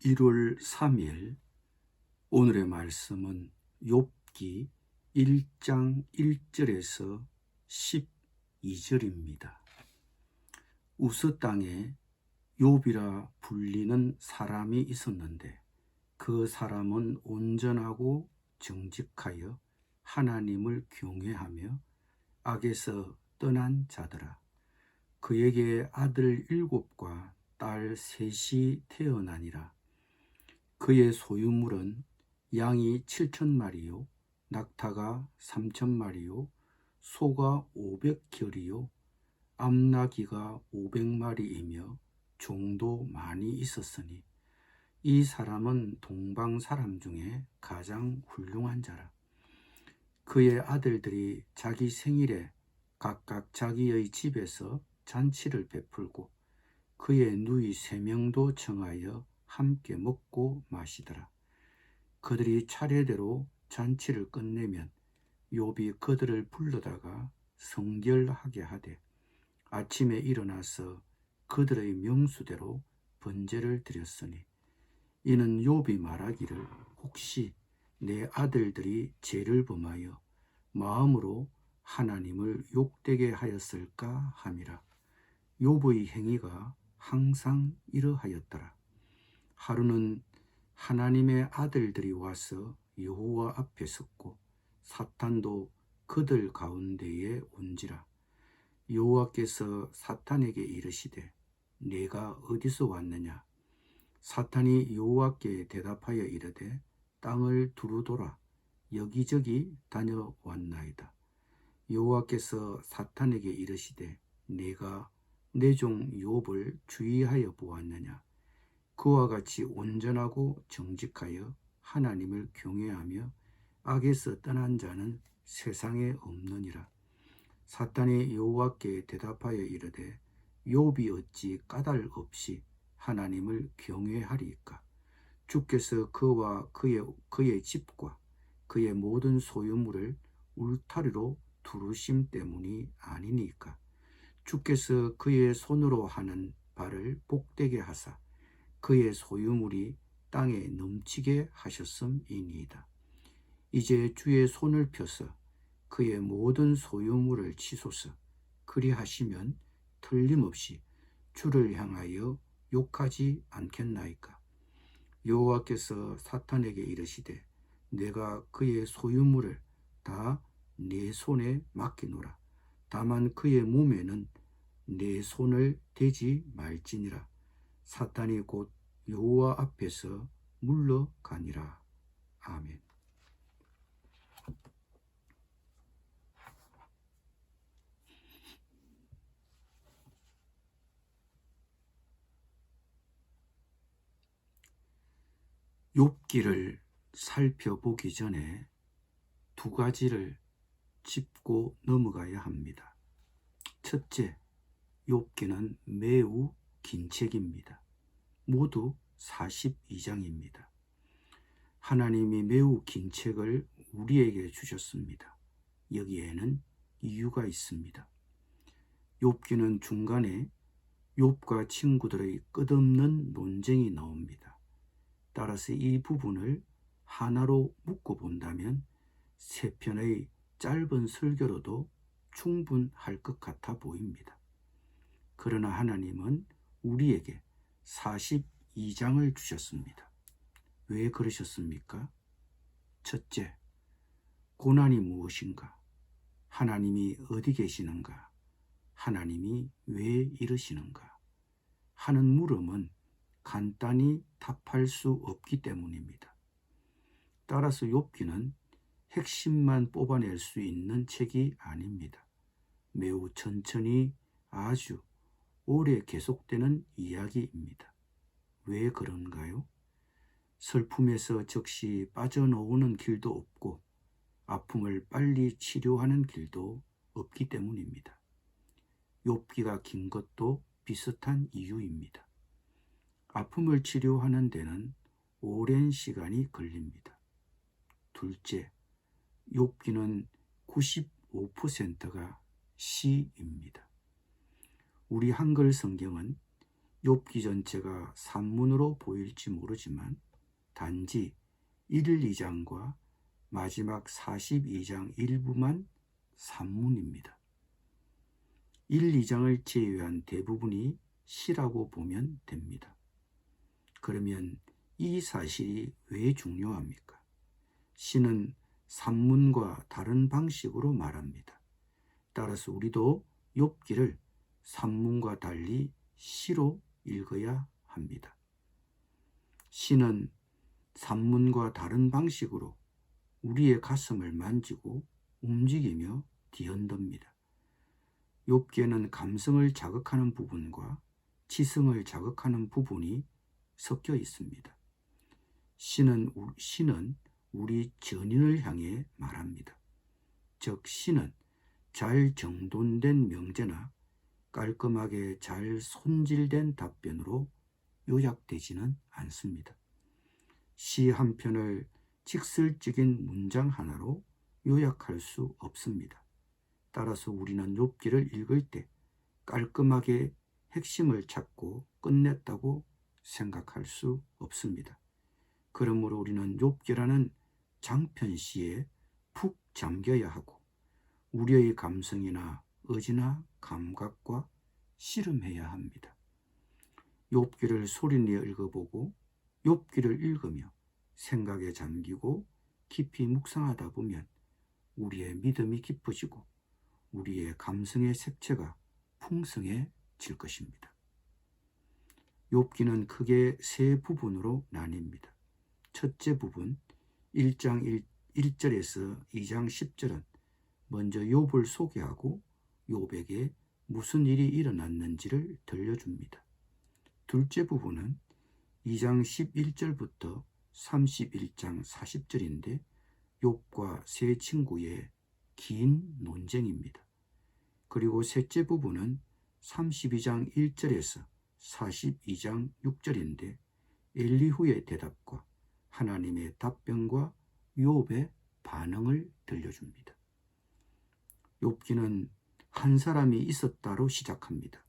1월 3일 오늘의 말씀은 욥기 1장 1절에서 12절입니다. 우스 땅에 욥이라 불리는 사람이 있었는데 그 사람은 온전하고 정직하여 하나님을 경외하며 악에서 떠난 자더라. 그에게 아들 7과 딸 3이 태어나니라. 그의 소유물은 양이 7,000마리요, 낙타가 3,000마리요, 소가 500겨리요, 암나귀가 500마리이며 종도 많이 있었으니 이 사람은 동방 사람 중에 가장 훌륭한 자라. 그의 아들들이 자기 생일에 각각 자기의 집에서 잔치를 베풀고 그의 누이 3명도 청하여 함께 먹고 마시더라. 그들이 차례대로 잔치를 끝내면 욥이 그들을 불러다가 성결하게 하되 아침에 일어나서 그들의 명수대로 번제를 드렸으니 이는 욥이 말하기를 혹시 내 아들들이 죄를 범하여 마음으로 하나님을 욕되게 하였을까 함이라. 욥의 행위가 항상 이러하였더라. 하루는 하나님의 아들들이 와서 여호와 앞에 섰고 사탄도 그들 가운데에 온지라. 여호와께서 사탄에게 이르시되 내가 어디서 왔느냐? 사탄이 여호와께 대답하여 이르되 땅을 두루돌아 여기저기 다녀왔나이다. 여호와께서 사탄에게 이르시되 내가 내 종 욥을 주의하여 보았느냐? 그와 같이 온전하고 정직하여 하나님을 경외하며 악에서 떠난 자는 세상에 없느니라. 사탄이 여호와께 대답하여 이르되 욥이 어찌 까닭 없이 하나님을 경외하리이까? 주께서 그와 그의 집과 그의 모든 소유물을 울타리로 두르심 때문이 아니니까? 주께서 그의 손으로 하는 바를 복되게 하사 그의 소유물이 땅에 넘치게 하셨음이니이다. 이제 주의 손을 펴서 그의 모든 소유물을 치소서. 그리하시면 틀림없이 주를 향하여 욕하지 않겠나이까? 여호와께서 사탄에게 이르시되 내가 그의 소유물을 다 내 손에 맡기노라. 다만 그의 몸에는 내 손을 대지 말지니라. 사탄이 곧 여호와 앞에서 물러가니라. 아멘. 욥기를 살펴보기 전에 두 가지를 짚고 넘어가야 합니다. 첫째, 욥기는 매우 긴 책입니다. 모두 42장입니다. 하나님이 매우 긴 책을 우리에게 주셨습니다. 여기에는 이유가 있습니다. 욥기는 중간에 욥과 친구들의 끝없는 논쟁이 나옵니다. 따라서 이 부분을 하나로 묶어본다면 세 편의 짧은 설교로도 충분할 것 같아 보입니다. 그러나 하나님은 우리에게 42장을 주셨습니다. 왜 그러셨습니까? 첫째, 고난이 무엇인가? 하나님이 어디 계시는가? 하나님이 왜 이러시는가? 하는 물음은 간단히 답할 수 없기 때문입니다. 따라서 욥기는 핵심만 뽑아낼 수 있는 책이 아닙니다. 매우 천천히 아주 오래 계속되는 이야기입니다. 왜 그런가요? 슬픔에서 즉시 빠져나오는 길도 없고 아픔을 빨리 치료하는 길도 없기 때문입니다. 욥기가 긴 것도 비슷한 이유입니다. 아픔을 치료하는 데는 오랜 시간이 걸립니다. 둘째, 욥기는 95%가 시입니다. 우리 한글 성경은 욥기 전체가 산문으로 보일지 모르지만 단지 1, 2장과 마지막 42장 일부만 산문입니다. 1, 2장을 제외한 대부분이 시라고 보면 됩니다. 그러면 이 사실이 왜 중요합니까? 시는 산문과 다른 방식으로 말합니다. 따라서 우리도 욥기를 산문과 달리 시로 읽어야 합니다. 시는 산문과 다른 방식으로 우리의 가슴을 만지고 움직이며 뒤흔듭니다. 욥기에는 감성을 자극하는 부분과 지성을 자극하는 부분이 섞여 있습니다. 시는 우리 전인을 향해 말합니다. 즉 시는 잘 정돈된 명제나 깔끔하게 잘 손질된 답변으로 요약되지는 않습니다. 시 한 편을 직설적인 문장 하나로 요약할 수 없습니다. 따라서 우리는 욥기를 읽을 때 깔끔하게 핵심을 찾고 끝냈다고 생각할 수 없습니다. 그러므로 우리는 욥기라는 장편시에 푹 잠겨야 하고 우리의 감성이나 의지나 감각과 씨름해야 합니다. 욥기를 소리내어 읽어보고 욥기를 읽으며 생각에 잠기고 깊이 묵상하다 보면 우리의 믿음이 깊어지고 우리의 감성의 색채가 풍성해질 것입니다. 욥기는 크게 세 부분으로 나뉩니다. 첫째 부분 1장 1절에서 2장 10절은 먼저 욥을 소개하고 욥에게 무슨 일이 일어났는지를 들려줍니다. 둘째 부분은 2장 11절부터 31장 40절인데 욥과 세 친구의 긴 논쟁입니다. 그리고 셋째 부분은 32장 1절에서 42장 6절인데 엘리후의 대답과 하나님의 답변과 욥의 반응을 들려줍니다. 욥기는 한 사람이 있었다로 시작합니다.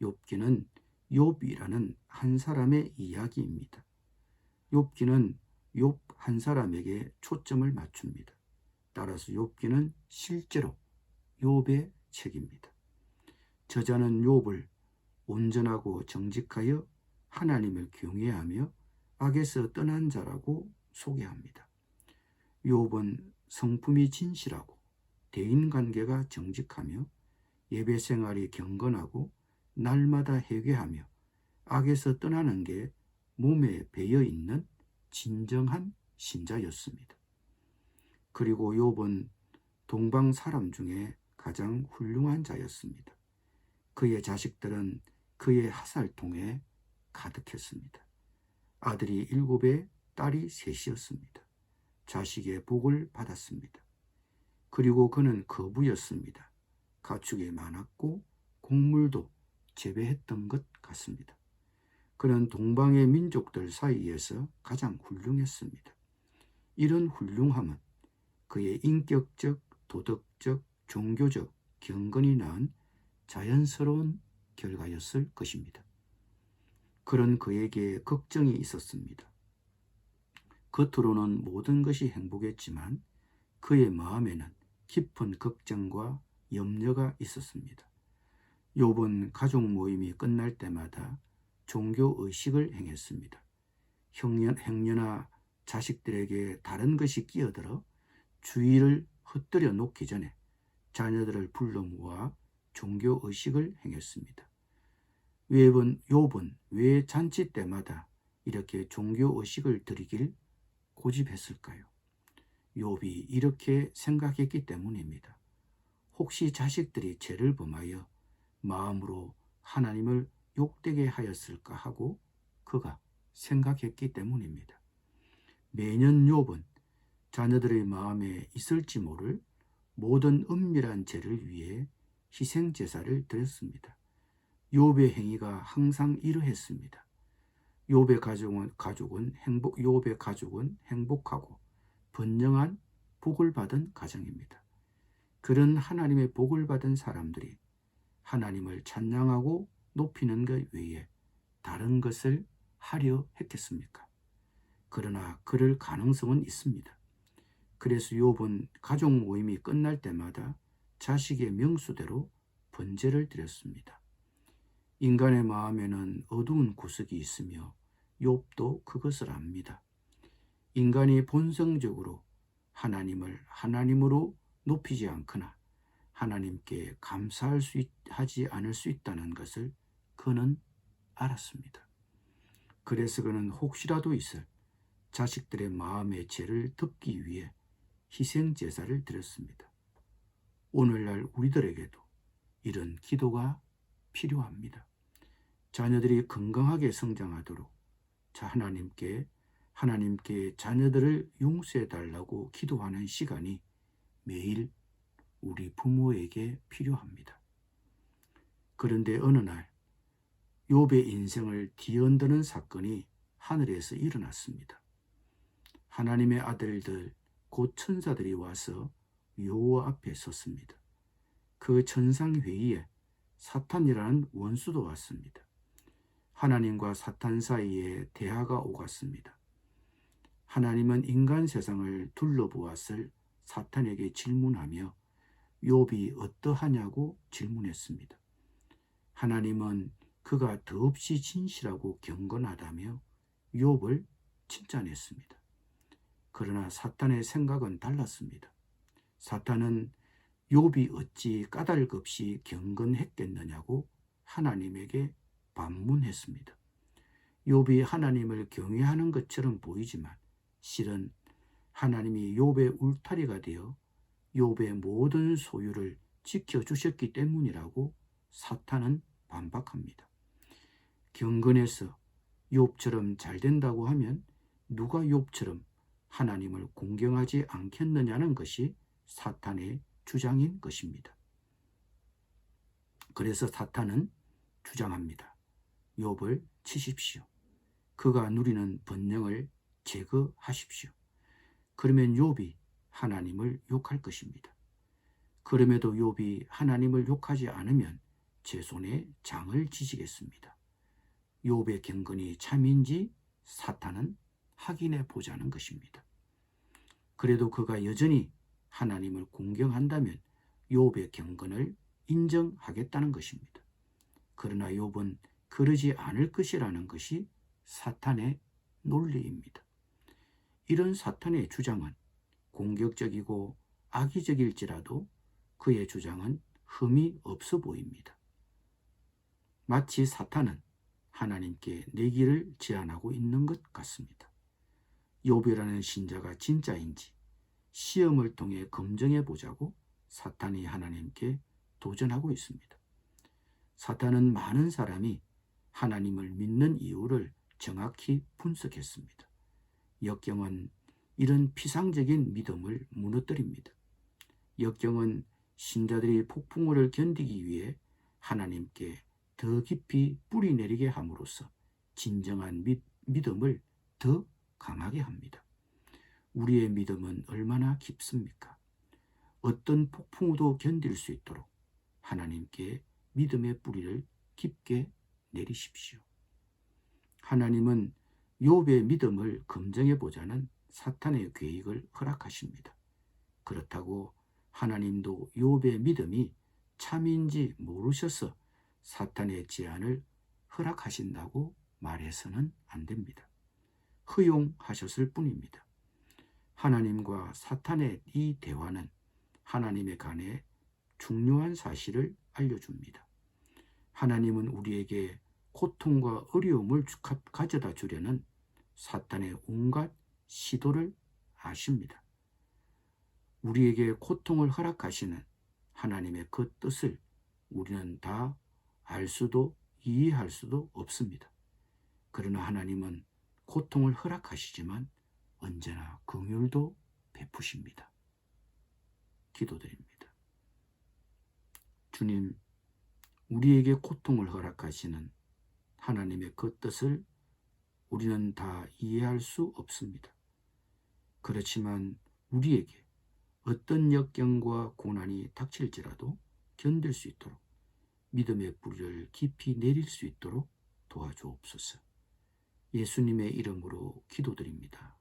욥기는 욥이라는 한 사람의 이야기입니다. 욥기는 욥 한 사람에게 초점을 맞춥니다. 따라서 욥기는 실제로 욥의 책입니다. 저자는 욥을 온전하고 정직하여 하나님을 경외하며 악에서 떠난 자라고 소개합니다. 욥은 성품이 진실하고 대인관계가 정직하며 예배 생활이 경건하고 날마다 회개하며 악에서 떠나는 게 몸에 배어있는 진정한 신자였습니다. 그리고 욥은 동방 사람 중에 가장 훌륭한 자였습니다. 그의 자식들은 그의 하살통에 가득했습니다. 아들이 7에 딸이 3이었습니다. 자식의 복을 받았습니다. 그리고 그는 거부였습니다. 가축이 많았고 곡물도 재배했던 것 같습니다. 그는 동방의 민족들 사이에서 가장 훌륭했습니다. 이런 훌륭함은 그의 인격적, 도덕적, 종교적 경건이 낳은 자연스러운 결과였을 것입니다. 그런 그에게 걱정이 있었습니다. 겉으로는 모든 것이 행복했지만 그의 마음에는 깊은 걱정과 염려가 있었습니다. 욥은 가족 모임이 끝날 때마다 종교의식을 행했습니다. 형제나 자식들에게 다른 것이 끼어들어 주의를 흩뜨려 놓기 전에 자녀들을 불러 모아 종교의식을 행했습니다. 욥은 왜 잔치 때마다 이렇게 종교의식을 드리길 고집했을까요? 욥이 이렇게 생각했기 때문입니다. 혹시 자식들이 죄를 범하여 마음으로 하나님을 욕되게 하였을까 하고 그가 생각했기 때문입니다. 매년 욥은 자녀들의 마음에 있을지 모를 모든 은밀한 죄를 위해 희생제사를 드렸습니다. 욥의 행위가 항상 이러했습니다. 욥의 가족은 행복하고 번영한 복을 받은 가정입니다. 그런 하나님의 복을 받은 사람들이 하나님을 찬양하고 높이는 것 외에 다른 것을 하려 했겠습니까? 그러나 그럴 가능성은 있습니다. 그래서 욥은 가족 모임이 끝날 때마다 자식의 명수대로 번제를 드렸습니다. 인간의 마음에는 어두운 구석이 있으며 욥도 그것을 압니다. 인간이 본성적으로 하나님을 하나님으로 높이지 않거나 하나님께 하지 않을 수 있다는 것을 그는 알았습니다. 그래서 그는 혹시라도 있을 자식들의 마음의 죄를 덮기 위해 희생제사를 드렸습니다. 오늘날 우리들에게도 이런 기도가 필요합니다. 자녀들이 건강하게 성장하도록 하나님께 자녀들을 용서해 달라고 기도하는 시간이 매일 우리 부모에게 필요합니다. 그런데 어느 날 욥의 인생을 뒤흔드는 사건이 하늘에서 일어났습니다. 하나님의 아들들 곧 천사들이 와서 여호와 앞에 섰습니다. 그 천상회의에 사탄이라는 원수도 왔습니다. 하나님과 사탄 사이에 대화가 오갔습니다. 하나님은 인간 세상을 둘러보았을 사탄에게 질문하며 욥이 어떠하냐고 질문했습니다. 하나님은 그가 더없이 진실하고 경건하다며 욥을 칭찬했습니다. 그러나 사탄의 생각은 달랐습니다. 사탄은 욥이 어찌 까닭없이 경건했겠느냐고 하나님에게 반문했습니다. 욥이 하나님을 경외하는 것처럼 보이지만 실은 하나님이 욥의 울타리가 되어 욥의 모든 소유를 지켜주셨기 때문이라고 사탄은 반박합니다. 경건해서 욥처럼 잘 된다고 하면 누가 욥처럼 하나님을 공경하지 않겠느냐는 것이 사탄의 주장인 것입니다. 그래서 사탄은 주장합니다. 욥을 치십시오. 그가 누리는 번영을 제거하십시오. 그러면 욥이 하나님을 욕할 것입니다. 그럼에도 욥이 하나님을 욕하지 않으면 제 손에 장을 지지겠습니다. 욥의 경건이 참인지 사탄은 확인해 보자는 것입니다. 그래도 그가 여전히 하나님을 공경한다면 욥의 경건을 인정하겠다는 것입니다. 그러나 욥은 그러지 않을 것이라는 것이 사탄의 논리입니다. 이런 사탄의 주장은 공격적이고 악의적일지라도 그의 주장은 흠이 없어 보입니다. 마치 사탄은 하나님께 내기를 제안하고 있는 것 같습니다. 욥이라는 신자가 진짜인지 시험을 통해 검증해 보자고 사탄이 하나님께 도전하고 있습니다. 사탄은 많은 사람이 하나님을 믿는 이유를 정확히 분석했습니다. 역경은 이런 피상적인 믿음을 무너뜨립니다. 역경은 신자들이 폭풍우를 견디기 위해 하나님께 더 깊이 뿌리 내리게 함으로써 진정한 믿음을 더 강하게 합니다. 우리의 믿음은 얼마나 깊습니까? 어떤 폭풍우도 견딜 수 있도록 하나님께 믿음의 뿌리를 깊게 내리십시오. 하나님은 욥의 믿음을 검증해 보자는 사탄의 계획을 허락하십니다. 그렇다고 하나님도 욥의 믿음이 참인지 모르셔서 사탄의 제안을 허락하신다고 말해서는 안 됩니다. 허용하셨을 뿐입니다. 하나님과 사탄의 이 대화는 하나님에 관해 중요한 사실을 알려줍니다. 하나님은 우리에게 고통과 어려움을 가져다 주려는 사탄의 온갖 시도를 아십니다. 우리에게 고통을 허락하시는 하나님의 그 뜻을 우리는 다 알 수도 이해할 수도 없습니다. 그러나 하나님은 고통을 허락하시지만 언제나 긍휼도 베푸십니다. 기도드립니다. 주님, 우리에게 고통을 허락하시는 하나님의 그 뜻을 우리는 다 이해할 수 없습니다. 그렇지만 우리에게 어떤 역경과 고난이 닥칠지라도 견딜 수 있도록 믿음의 뿌리를 깊이 내릴 수 있도록 도와주옵소서. 예수님의 이름으로 기도드립니다.